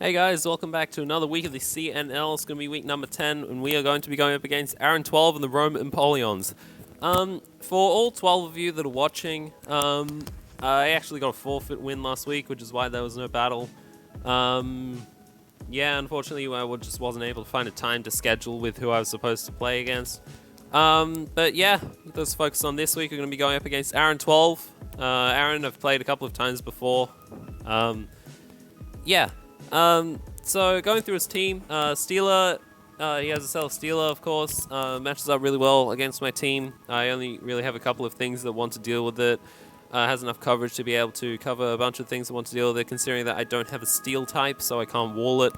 Hey guys, welcome back to another week of the CNL. It's going to be week number 10, and we are going to be going up against Aaron 12 and the Rome Empoleons. For all 12 of you that are watching, I actually got a forfeit win last week, which is why there was no battle. Yeah, unfortunately, I just wasn't able to find a time to schedule with who I was supposed to play against. But yeah, let's focus on this week. We're going to be going up against Aaron 12. Aaron, I've played a couple of times before. Yeah. So going through his team, Steeler, he has a Cell Steeler, of course, matches up really well against my team. I only really have a couple of things that want to deal with it. Has enough coverage to be able to cover a bunch of things that want to deal with it, considering that I don't have a Steel type, so I can't wall it.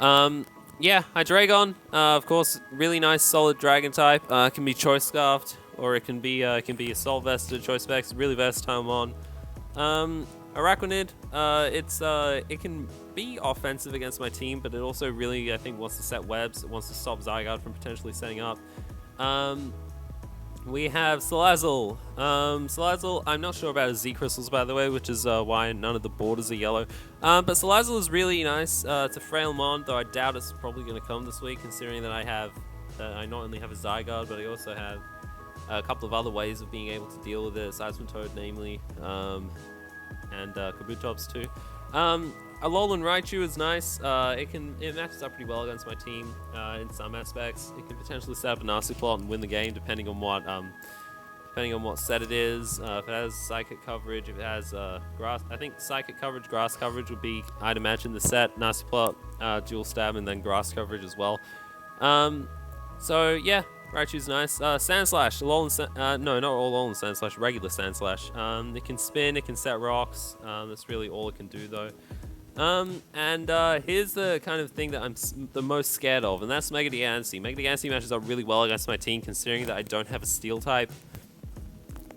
Yeah, Hydreigon, of course, really nice, solid Dragon type. Can be Choice Scarfed, or it can be Assault Vested, Choice Specs, really versatile mon. Araquanid, it can be offensive against my team, but it also really, I think, wants to set webs. It wants to stop Zygarde from potentially setting up. We have Salazzle. Salazzle, I'm not sure about his Z crystals, by the way, which is why none of the borders are yellow. But Salazzle is really nice. It's a frail mon, though I doubt it's probably going to come this week, considering that I not only have a Zygarde, but I also have a couple of other ways of being able to deal with it. Seismitoad, namely. And Kabutops too. Alolan Raichu is nice. It matches up pretty well against my team in some aspects. It can potentially set up a nasty plot and win the game depending on what set it is. If it has Psychic coverage, if it has Grass, I think Psychic coverage, Grass coverage would be, I'd imagine, the set. Nasty plot, Dual Stab, and then Grass coverage as well. So yeah. Raichu's nice. Sand Slash. No, not all Alolan Sand Slash. Regular Sand Slash. It can spin. It can set rocks. That's really all it can do, though. Here's the kind of thing that I'm the most scared of, and that's Mega Diancie. Mega Diancie matches up really well against my team, considering that I don't have a Steel type.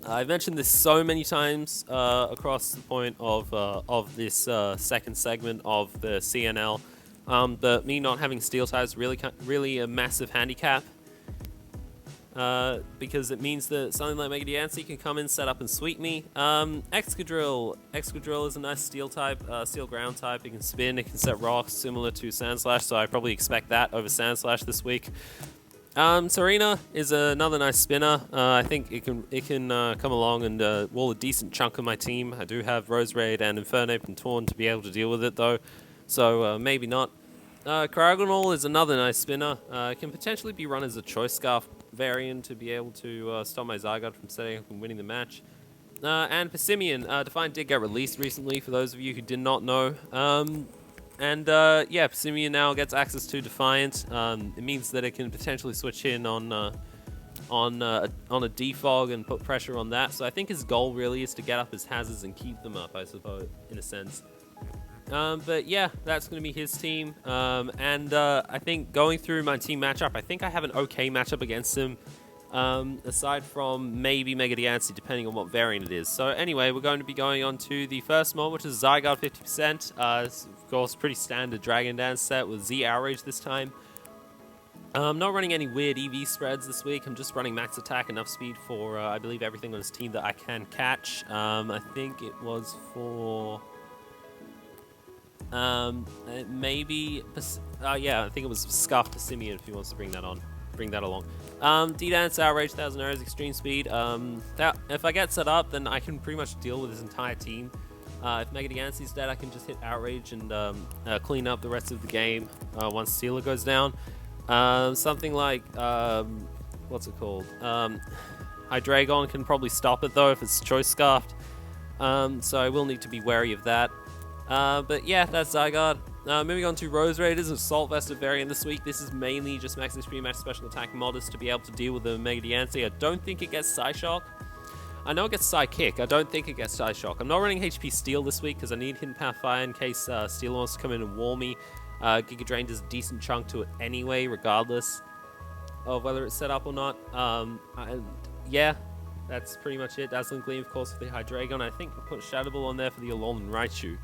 I've mentioned this so many times across the point of this second segment of the CNL. But me not having Steel types really a massive handicap. Because it means that something like Mega Diancie can come in, set up, and sweep me. Excadrill. Excadrill is a nice Steel type, Steel ground type. It can spin, it can set rocks, similar to Sandslash, so I probably expect that over Sandslash this week. Serena is another nice spinner. I think it can come along and wall a decent chunk of my team. I do have Roserade and Infernape and Torn to be able to deal with it, though, so maybe not. Cryogonal is another nice spinner. It can potentially be run as a Choice Scarf variant to be able to stop my Zygarde from setting up and winning the match. And Persimmon. Defiant did get released recently, for those of you who did not know. Yeah, Persimmon now gets access to Defiant. It means that it can potentially switch in on a defog and put pressure on that. So I think his goal really is to get up his hazards and keep them up, I suppose, in a sense. But yeah, that's going to be his team. I think going through my team matchup, I think I have an okay matchup against him. Aside from maybe Mega Diancie, depending on what variant it is. So anyway, we're going to be going on to the first mod, which is Zygarde 50%. It's, of course, pretty standard Dragon Dance set with Z Outrage this time. I'm not running any weird EV spreads this week. I'm just running max attack, enough speed for, I believe, everything on his team that I can catch. I think it was for... maybe, yeah, I think it was Scarf Persimmon if he wants to bring that along. D-Dance, Outrage, 1000 Arrows, Extreme Speed. If I get set up, then I can pretty much deal with his entire team. If Mega Diancie's dead, I can just hit Outrage and clean up the rest of the game once Steeler goes down. Something like, what's it called? Hydreigon can probably stop it, though, if it's Choice Scarfed. So I will need to be wary of that. But yeah, that's Zygarde. Moving on to Roserade, it is an Assault Vested variant this week. This is mainly just Max Extreme, Max Special Attack Modest to be able to deal with the Mega Diancie. I don't think it gets Psyshock. I know it gets Psychic. I don't think it gets Psyshock. I'm not running HP Steel this week because I need Hidden Path Fire in case Steel wants to come in and wall me. Giga Drain does a decent chunk to it anyway, regardless of whether it's set up or not. Yeah, that's pretty much it. Dazzling Gleam, of course, for the Hydreigon. I think I put Shadow Ball on there for the Alolan Raichu.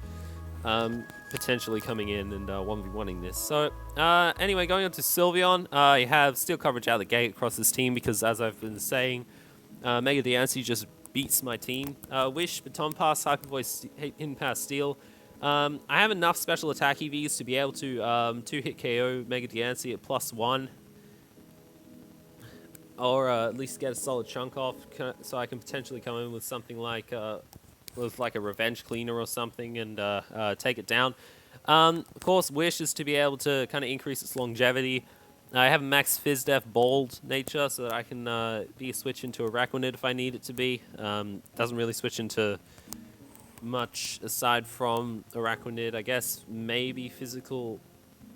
Potentially coming in and 1v1ing this. So, anyway, going on to Sylveon, you have Steel coverage out of the gate across this team because, as I've been saying, Mega Diancie just beats my team. Wish, Baton Pass, Hyper Voice, Hidden Pass, Steel. I have enough special attack EVs to be able to 2-hit KO Mega Diancie at +1. Or at least get a solid chunk off, so I can potentially come in with something like a Revenge Cleaner or something and take it down. Of course, Wish is to be able to kind of increase its longevity. I have a max Fizdef Bold nature, so that I can be a switch into a Araquanid if I need it to be. Doesn't really switch into much aside from Araquanid. I guess maybe physical.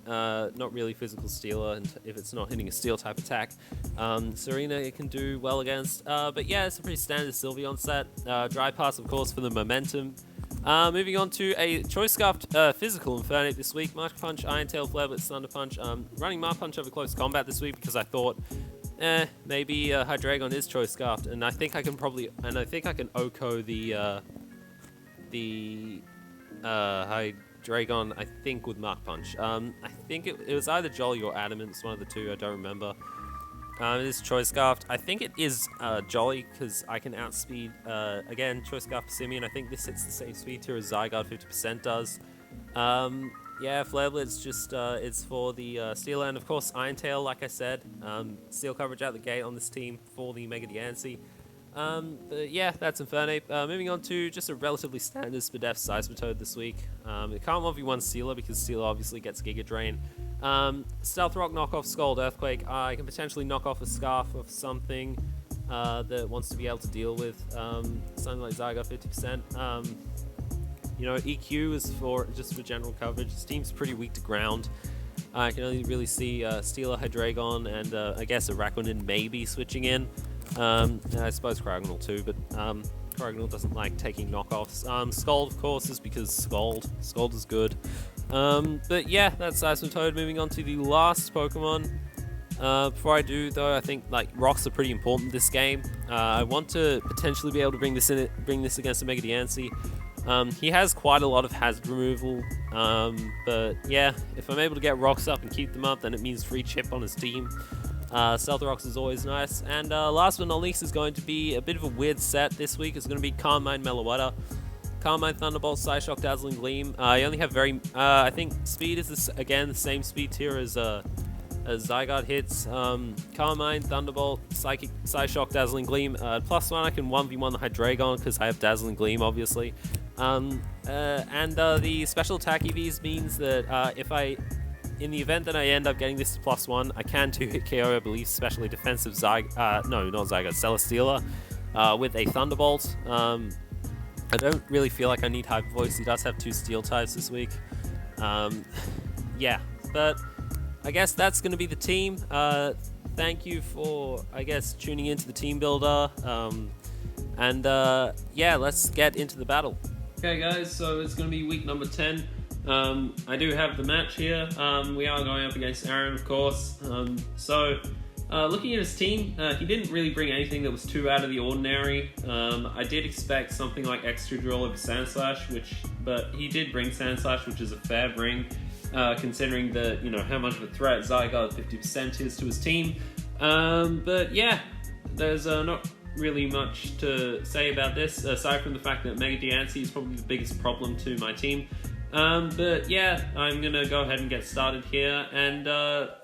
Not really physical stealer if it's not hitting a steel type attack. Serena it can do well against, but yeah, it's a pretty standard Sylveon set. Dry Pass, of course, for the momentum. Moving on to a Choice Scarfed physical Infernape this week. Mark Punch, Iron Tail, Flare Blitz, Thunder Punch. Running Mark Punch over close combat this week because I thought, maybe Hydreigon is Choice Scarfed, and I think I can OHKO the Hydreigon, I think, with Mark Punch. I think it was either Jolly or Adamant. It's one of the two. I don't remember. It is Choice Scarfed. I think it is Jolly because I can outspeed, again, Choice Scarfed Simeon. I think this hits the same speed tier as Zygarde 50% does. Yeah, Flare Blitz just is for the Steel, and of course Iron Tail, like I said. Steel coverage out the gate on this team for the Mega Diancie. But yeah, that's Infernape. Moving on to just a relatively standard Spadef Seismitoad this week. It can't 1v1 Sealer because Sealer obviously gets Giga Drain. Stealth Rock, knock off Scald, Earthquake. I can potentially knock off a Scarf of something that wants to be able to deal with something like Zygarde 50%. You know, EQ is just for general coverage. This team's pretty weak to ground. I can only really see Steeler, Hydreigon, and I guess Araquanid maybe switching in. I suppose Cryogonal too, but Cryogonal doesn't like taking knockoffs. Scald, of course, is because Scald is good. But yeah, that's Seismitoad. Moving on to the last Pokemon. Before I do, though, I think like rocks are pretty important this game. I want to potentially be able to bring this against a Mega Diancie. He has quite a lot of hazard removal, but yeah, if I'm able to get rocks up and keep them up, then it means free chip on his team. Stealth Rocks is always nice. And last but not least is going to be a bit of a weird set this week. It's going to be Carmine Meloetta. Carmine Thunderbolt, Psyshock, Dazzling Gleam. I only have I think speed is, again, the same speed tier as Zygarde hits. Carmine, Thunderbolt, Psyshock, Dazzling Gleam. +1, I can 1v1 the Hydreigon because I have Dazzling Gleam, obviously. The special attack EVs means that in the event that I end up getting this to +1, I can 2-hit KO, I believe, specially defensive Celesteela with a Thunderbolt. I don't really feel like I need Hyper Voice. He does have 2 Steel types this week. Yeah, but I guess that's going to be the team. Thank you for, I guess, tuning into the team builder. Yeah, let's get into the battle. Okay, guys, so it's going to be week number 10. I do have the match here. We are going up against Aaron, of course. Looking at his team, he didn't really bring anything that was too out of the ordinary. I did expect something like Extra Drill over Sandslash, but he did bring Sandslash, which is a fair bring, considering how much of a threat Zygarde 50% is to his team. But yeah, there's not really much to say about this, aside from the fact that Mega Diancie is probably the biggest problem to my team. But yeah, I'm gonna go ahead and get started here, and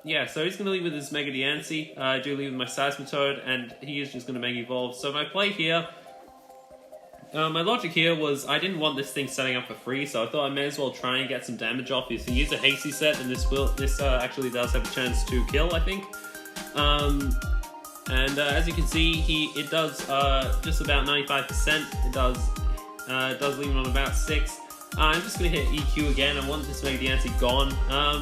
yeah, so he's gonna leave with his Mega Diancie. I do leave with my Seismitoad, and he is just gonna Mega Evolve. So my play here, my logic here was I didn't want this thing setting up for free, so I thought I may as well try and get some damage off. If he uses a Hasty set, and this actually does have a chance to kill, I think. As you can see, it does just about 95%. It does leave him on about 6. I'm just going to hit EQ again. I want this Mega Diancie gone.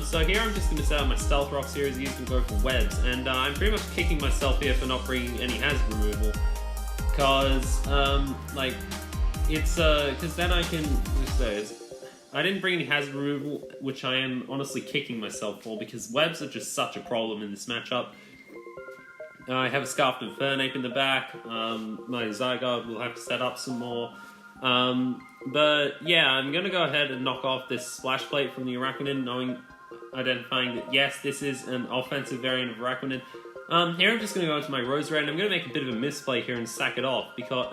So here I'm just going to set up my Stealth Rock series. He's going to go for Webs. And I'm pretty much kicking myself here for not bringing any hazard removal. Because, because then I can, I didn't bring any hazard removal, which I am honestly kicking myself for, because Webs are just such a problem in this matchup. I have a Scarfed Infernape in the back. My Zygarde will have to set up some more. But yeah, I'm going to go ahead and knock off this Splash Plate from the Araquanid, identifying that yes, this is an offensive variant of Araquanid. Here I'm just going to go into my Roserade, and I'm going to make a bit of a misplay here and sack it off, because,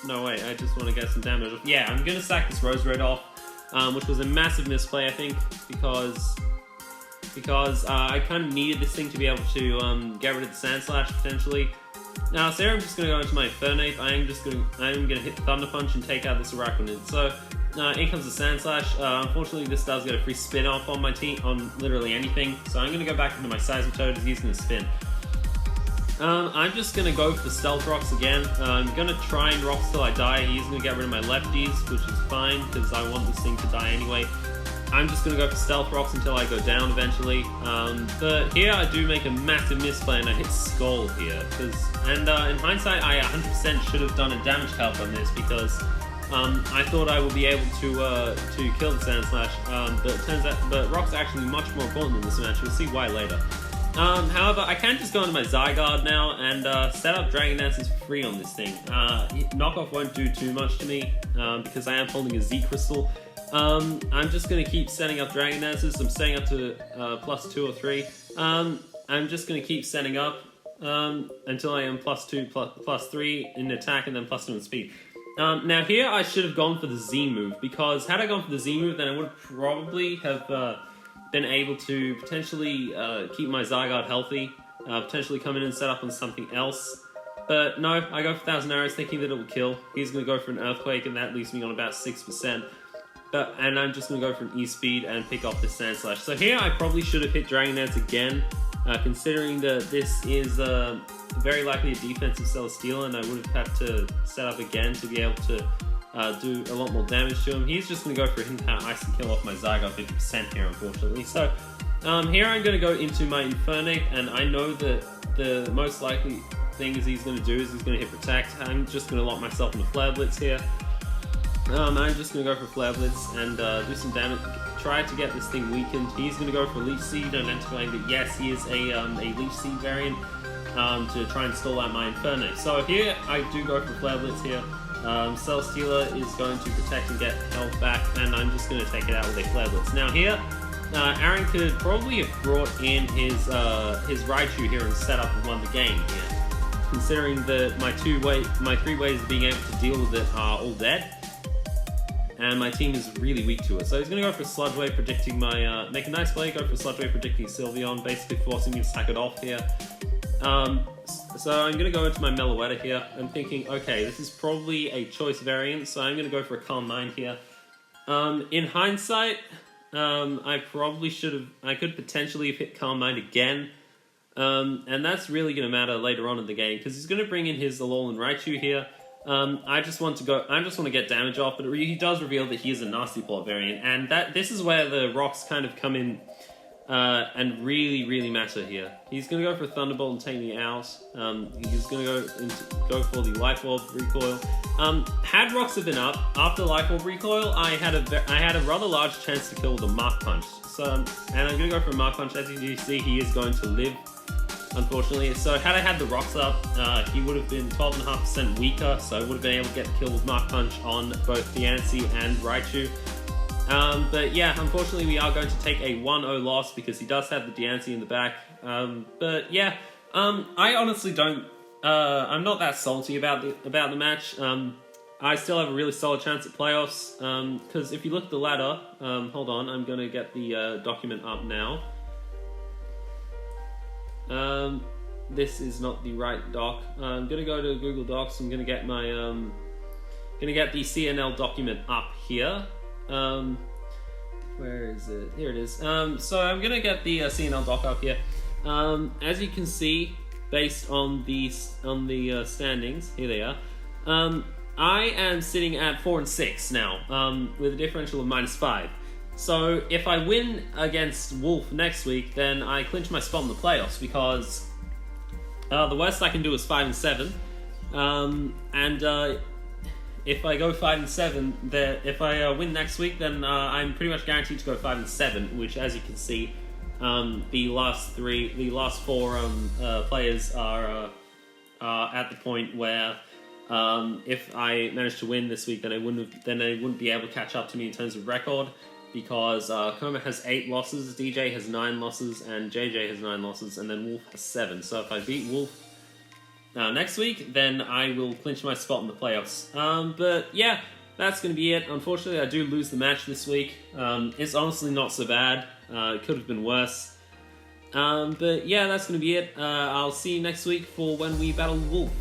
No, wait, I just want to get some damage off. Yeah, I'm going to sack this Roserade off, which was a massive misplay, I think, because I kind of needed this thing to be able to get rid of the Sand Slash, potentially. Now, so here I'm just going to go into my Infernape. I'm going to hit Thunder Punch and take out this Araquanid. So, in comes the Sand Slash. Unfortunately, this does get a free spin off on my team, on literally anything. So I'm going to go back into my Seismitoad as he's going to spin. I'm just going to go for Stealth Rocks again. I'm going to try and Rocks till I die. He's going to get rid of my lefties, which is fine, because I want this thing to die anyway. I'm just going to go for Stealth Rocks until I go down eventually. But here I do make a massive misplay and I hit Skull here. In hindsight, I 100% should have done a damage calc on this because I thought I would be able to kill the Sand Slash. But it turns out, Rock's actually much more important in this match. We'll see why later. However, I can just go into my Zygarde now and set up Dragon Dances for free on this thing. Knockoff won't do too much to me because I am holding a Z Crystal. I'm just going to keep setting up Dragon Dances. I'm setting up to +2 or 3. I'm just going to keep setting up until I am +2, +3 in attack and then +2 in speed. Now here I should have gone for the Z move, because had I gone for the Z move, then I would probably have been able to potentially keep my Zygarde healthy, potentially come in and set up on something else. But no, I go for 1,000 Arrows thinking that it will kill. He's going to go for an Earthquake and that leaves me on about 6%. And I'm just going to go for an E-Speed and pick off the Sand Slash. So here I probably should have hit Dragon Dance again, considering that this is very likely a defensive Celesteela, and I would have had to set up again to be able to do a lot more damage to him. He's just going to go for a Hidden Power Ice and kill off my Zygarde 50% here, unfortunately. So here I'm going to go into my Infernape, and I know that the most likely thing is he's going to do is he's going to hit Protect. I'm just going to lock myself in the Flare Blitz here. I'm just going to go for Flare Blitz and do some damage, try to get this thing weakened. He's going to go for Leech Seed, identifying that yes, he is a Leech Seed variant to try and stall out my Infernape. So here I do go for Flare Blitz here. Celesteela is going to protect and get health back, and I'm just going to take it out with a Flare Blitz. Now here, Aaron could probably have brought in his Raichu here and set up and won the game here, considering that my 3 ways of being able to deal with it are all dead. And my team is really weak to it. So he's going to go for Sludge Wave, predicting my... make a nice play, go for Sludge Wave, predicting Sylveon, basically forcing me to sack it off here. So I'm going to go into my Meloetta here. I'm thinking, okay, this is probably a choice variant, so I'm going to go for a Calm Mind here. In hindsight, I probably should have... I could potentially have hit Calm Mind again. And that's really going to matter later on in the game, because he's going to bring in his Alolan Raichu here. I just want to get damage off, but he does reveal that he is a Nasty Plot variant, and this is where the rocks kind of come in and really matter here. He's going to go for Thunderbolt and take me out. He's going to go for the Life Orb Recoil. Had rocks have been up after Life Orb Recoil, I had a rather large chance to kill with a Mark Punch. So, and I'm going to go for a Mark Punch. As you see, he is going to live, unfortunately. So had I had the rocks up, he would have been 12.5% weaker, so I would have been able to get the kill with Mark Punch on both Diancie and Raichu. But yeah, unfortunately we are going to take a 1-0 loss because he does have the Diancie in the back. But yeah, I honestly don't... I'm not that salty about the match. I still have a really solid chance at playoffs, because if you look at the ladder... hold on, I'm going to get the document up now. This is not the right doc. I'm gonna go to Google Docs. I'm gonna get my the CNL document up here. Where is it? Here it is. So I'm gonna get the CNL doc up here. As you can see, based on the standings, here they are. I am sitting at 4 and 6 now, with a differential of -5. So if I win against Wolf next week, then I clinch my spot in the playoffs, because the worst I can do is 5 and 7. If I go 5 and 7, if I win next week, then I'm pretty much guaranteed to go 5 and 7. Which, as you can see, the last 4 players are at the point where if I managed to win this week, then they wouldn't be able to catch up to me in terms of record. Because Koma has 8 losses, DJ has 9 losses, and JJ has 9 losses, and then Wolf has 7. So if I beat Wolf, next week, then I will clinch my spot in the playoffs. But yeah, that's going to be it. Unfortunately, I do lose the match this week. It's honestly not so bad. It could have been worse. But yeah, that's going to be it. I'll see you next week for when we battle Wolf.